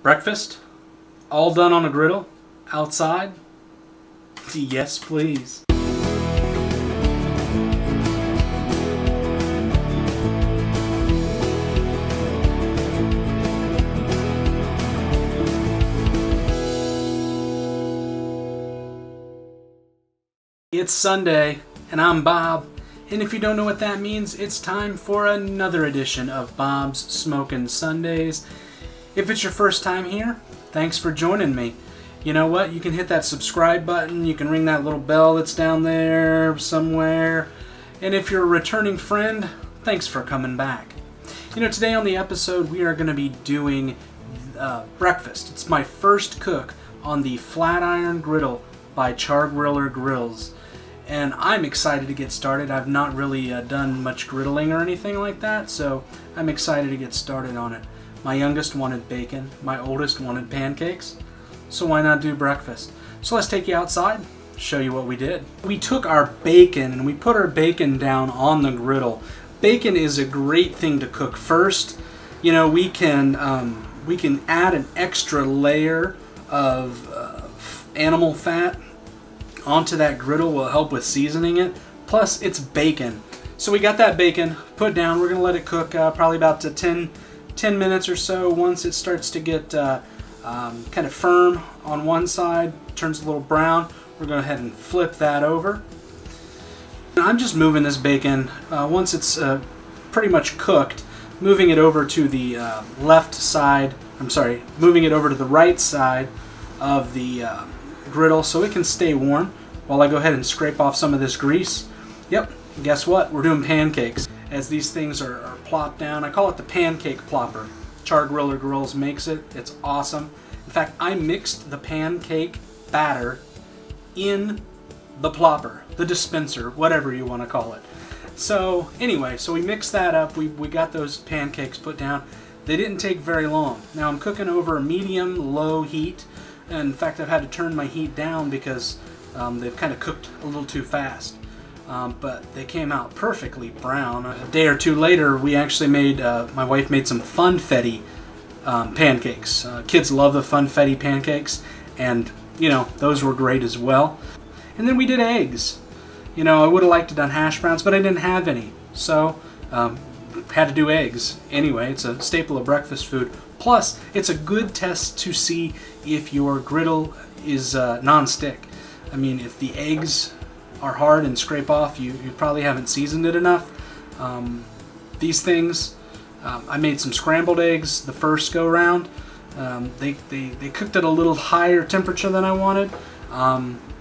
Breakfast? All done on a griddle? Outside? Yes, please. It's Sunday, and I'm Bob, and if you don't know what that means, it's time for another edition of Bob's Smokin' Sundays. If it's your first time here, thanks for joining me. You know what? You can hit that subscribe button, you can ring that little bell that's down there somewhere, and if you're a returning friend, thanks for coming back. You know, today on the episode we are going to be doing breakfast. It's my first cook on the Flat Iron Griddle by Char-Griller Grills. And I'm excited to get started. I've not really done much griddling or anything like that, so I'm excited to get started on it. My youngest wanted bacon, my oldest wanted pancakes, so why not do breakfast? So let's take you outside, show you what we did. We took our bacon and we put our bacon down on the griddle. Bacon is a great thing to cook first. You know, we can add an extra layer of animal fat onto that griddle, will help with seasoning it. Plus, it's bacon. So we got that bacon put down. We're going to let it cook probably about 10 minutes or so. Once it starts to get kind of firm on one side, turns a little brown, we're going to go ahead and flip that over. I'm just moving this bacon, once it's pretty much cooked, moving it over to the left side, moving it over to the right side of the griddle so it can stay warm while I go ahead and scrape off some of this grease. Yep, guess what? We're doing pancakes. As these things are plopped down, I call it the pancake plopper. Char-Griller Grills makes it. It's awesome. In fact, I mixed the pancake batter in the plopper, the dispenser, whatever you want to call it. So anyway, so we mixed that up. We got those pancakes put down. They didn't take very long. Now I'm cooking over a medium-low heat. And in fact, I've had to turn my heat down because they've kind of cooked a little too fast. But they came out perfectly brown. A day or two later, we actually made, my wife made some funfetti pancakes. Kids love the funfetti pancakes, and you know, those were great as well. And then we did eggs. You know, I would have liked to done hash browns, but I didn't have any. So, had to do eggs. Anyway, it's a staple of breakfast food. Plus, it's a good test to see if your griddle is non-stick. I mean, if the eggs are hard and scrape off, you probably haven't seasoned it enough. These things, I made some scrambled eggs the first go round. They cooked at a little higher temperature than I wanted,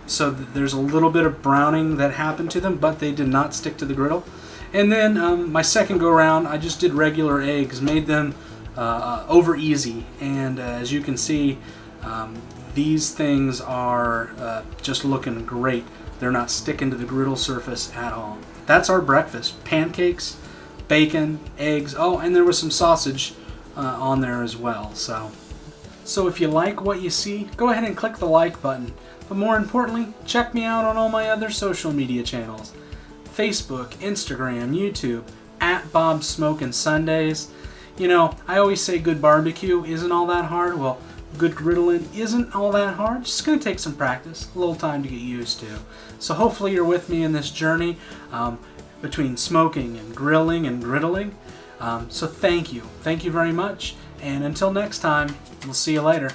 so there's a little bit of browning that happened to them, but they did not stick to the griddle. And then my second go round, I just did regular eggs, made them over easy, and as you can see, these things are just looking great. They're not sticking to the griddle surface at all. That's our breakfast. Pancakes, bacon, eggs, oh, and there was some sausage on there as well. So if you like what you see, go ahead and click the like button. But more importantly, check me out on all my other social media channels. Facebook, Instagram, YouTube, at Bob's Smokin' Sundays. You know, I always say good barbecue isn't all that hard. Well, good griddling isn't all that hard. Just going to take some practice, a little time to get used to. So hopefully you're with me in this journey between smoking and grilling and griddling. So thank you. Thank you very much. And until next time, we'll see you later.